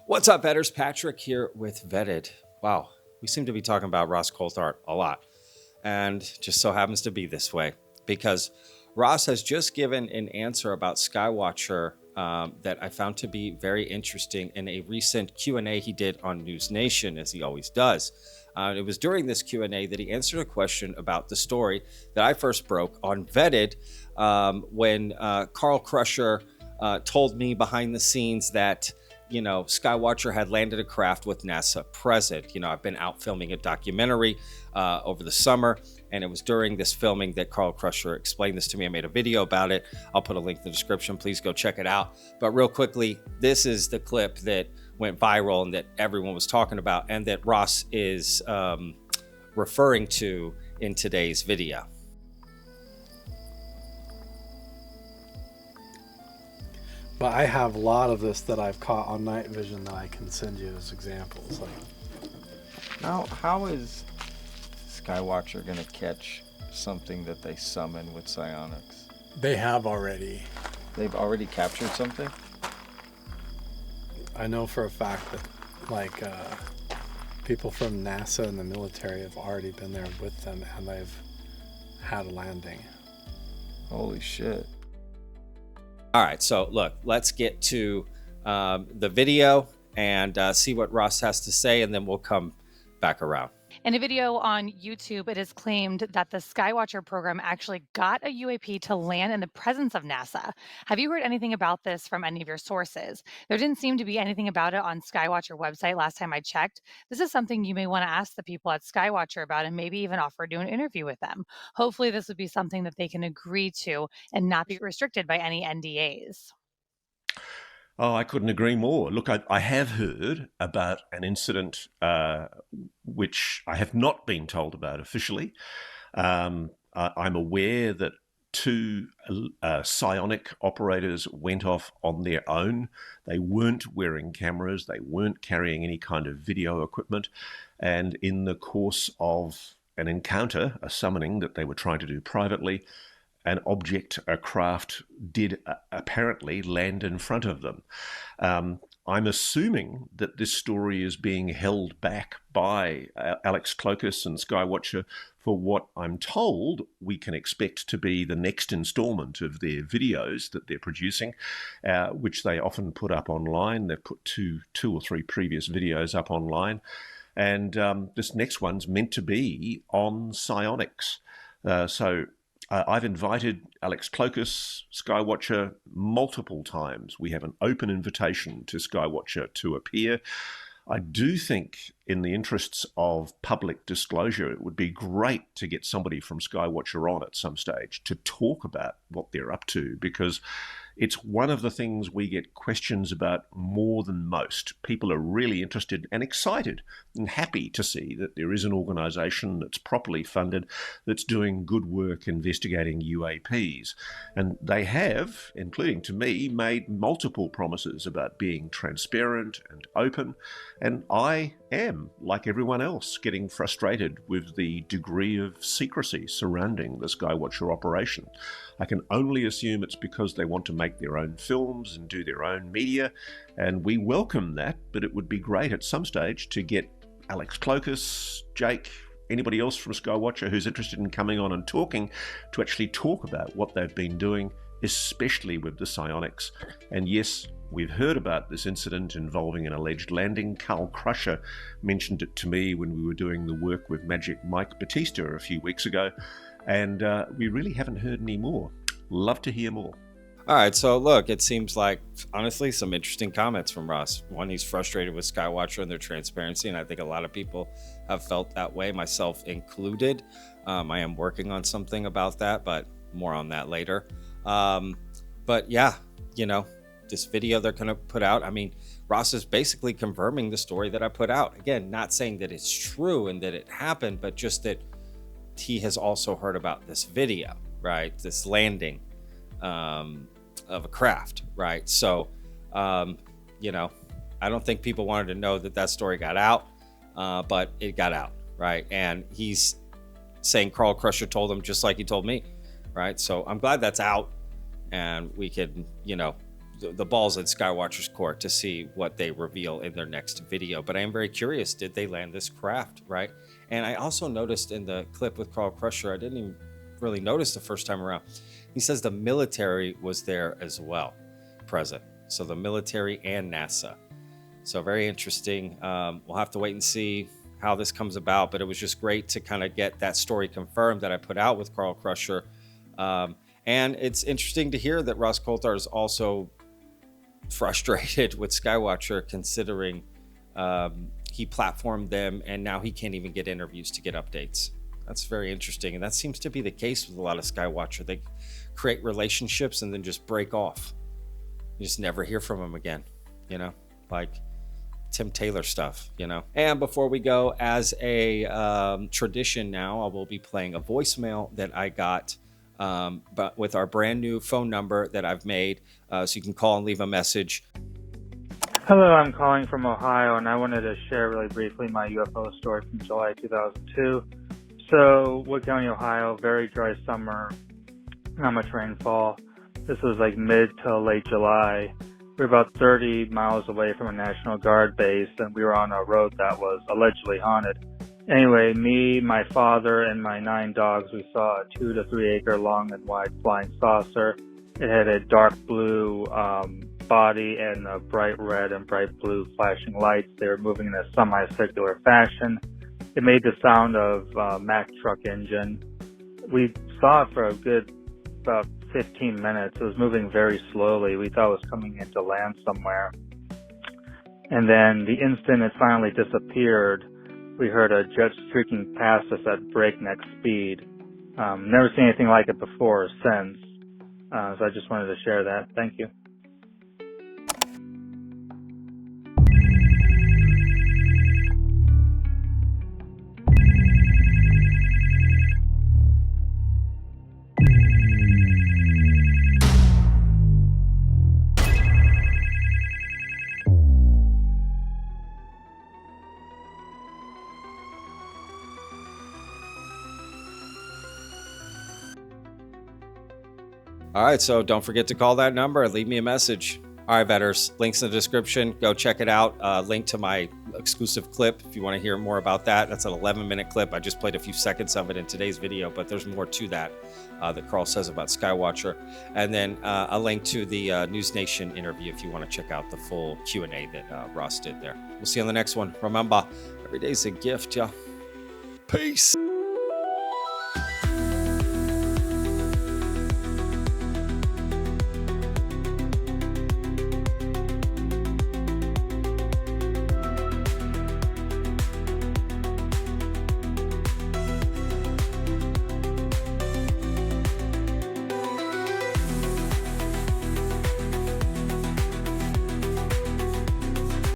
What's up, Vetters? Patrick here with Vetted. Wow, we seem to be talking about Ross Coulthart a lot, and just so happens to be this way because Ross has just given an answer about Skywatcher that I found to be very interesting in a recent Q&A he did on News Nation, as he always does. It was during this Q&A that he answered a question about the story that I first broke on Vetted when Carl Crusher told me behind the scenes that Skywatcher had landed a craft with NASA present. I've been out filming a documentary over the summer, and it was during this filming that Carl Crusher explained this to me. I made a video about it. I'll put a link in the description. Please go check it out. But real quickly, this is the clip that went viral and that everyone was talking about and that Ross is referring to in today's video. But I have a lot of this that I've caught on night vision that I can send you as examples. Now, how is Skywatcher going to catch something that they summon with psionics? They have already. They've already captured something? I know for a fact that, people from NASA and the military have already been there with them, and they've had a landing. Holy shit. All right, so look, let's get to the video and see what Ross has to say, and then we'll come back around. In a video on YouTube, it is claimed that the Skywatcher program actually got a UAP to land in the presence of NASA. Have you heard anything about this from any of your sources? There didn't seem to be anything about it on Skywatcher website last time I checked. This is something you may want to ask the people at Skywatcher about and maybe even offer to do an interview with them. Hopefully this would be something that they can agree to and not be restricted by any NDAs. Oh, I couldn't agree more. Look, I have heard about an incident which I have not been told about officially. I'm aware that two psionic operators went off on their own. They weren't wearing cameras. They weren't carrying any kind of video equipment. And in the course of an encounter, a summoning that they were trying to do privately, an object, a craft, did apparently land in front of them. I'm assuming that this story is being held back by Alex Clokus and Skywatcher for what I'm told we can expect to be the next installment of their videos that they're producing, which they often put up online. They've put two or three previous videos up online. And this next one's meant to be on psionics. I've invited Alex Clokus, Skywatcher, multiple times. We have an open invitation to Skywatcher to appear. I do think, in the interests of public disclosure, it would be great to get somebody from Skywatcher on at some stage to talk about what they're up to, because it's one of the things we get questions about more than most. People are really interested and excited and happy to see that there is an organisation that's properly funded, that's doing good work investigating UAPs. And they have, including to me, made multiple promises about being transparent and open. And I am, like everyone else, getting frustrated with the degree of secrecy surrounding the Skywatcher operation. I can only assume it's because they want to make their own films and do their own media, and we welcome that, but it would be great at some stage to get Alex Clokus, Jake, anybody else from Skywatcher who's interested in coming on and talking, to actually talk about what they've been doing, especially with the psionics. And yes, we've heard about this incident involving an alleged landing. Carl Crusher mentioned it to me when we were doing the work with Magic Mike Batista a few weeks ago, and we really haven't heard any more. Love to hear more. All right, so look, it seems like, honestly, some interesting comments from Ross. One, he's frustrated with Skywatcher and their transparency, and I think a lot of people have felt that way, myself included. I am working on something about that, but more on that later. But yeah, this video they're going to put out, I mean, Ross is basically confirming the story that I put out. Again, not saying that it's true and that it happened, but just that he has also heard about this video, right? This landing of a craft, right? So, I don't think people wanted to know that story got out, but it got out, right? And he's saying Carl Crusher told him just like he told me, right? So I'm glad that's out, and we can, the ball's in Skywatcher's court to see what they reveal in their next video. But I am very curious, did they land this craft, right? And I also noticed in the clip with Carl Crusher, I didn't even really notice the first time around, he says the military was there as well, present. So the military and NASA. So very interesting. We'll have to wait and see how this comes about, but it was just great to kind of get that story confirmed that I put out with Carl Crusher. And it's interesting to hear that Ross Coulthart is also frustrated with Skywatcher, considering he platformed them and now he can't even get interviews to get updates. That's very interesting. And that seems to be the case with a lot of Skywatcher. They create relationships and then just break off. You just never hear from them again, you know, like Tim Taylor stuff, you know. And before we go, as a tradition now, I will be playing a voicemail that I got but with our brand new phone number that I've made, so you can call and leave a message. Hello, I'm calling from Ohio, and I wanted to share really briefly my UFO story from July 2002. So, Wood County, Ohio, very dry summer, not much rainfall. This was like mid to late July. We were about 30 miles away from a National Guard base, and we were on a road that was allegedly haunted. Anyway, me, my father, and my 9 dogs, we saw a 2 to 3 acre long and wide flying saucer. It had a dark blue body and a bright red and bright blue flashing lights. They were moving in a semicircular fashion. It made the sound of a Mack truck engine. We saw it for a good about 15 minutes. It was moving very slowly. We thought it was coming into land somewhere. And then the instant it finally disappeared, we heard a jet streaking past us at breakneck speed. Never seen anything like it before or since. So I just wanted to share that. Thank you. All right, so don't forget to call that number and leave me a message. All right, Vetters, links in the description. Go check it out. Link to my exclusive clip if you want to hear more about that. That's an 11-minute clip. I just played a few seconds of it in today's video, but there's more to that that Carl says about Skywatcher. And then a link to the News Nation interview if you want to check out the full Q&A that Ross did there. We'll see you on the next one. Remember, every day's a gift, y'all. Peace.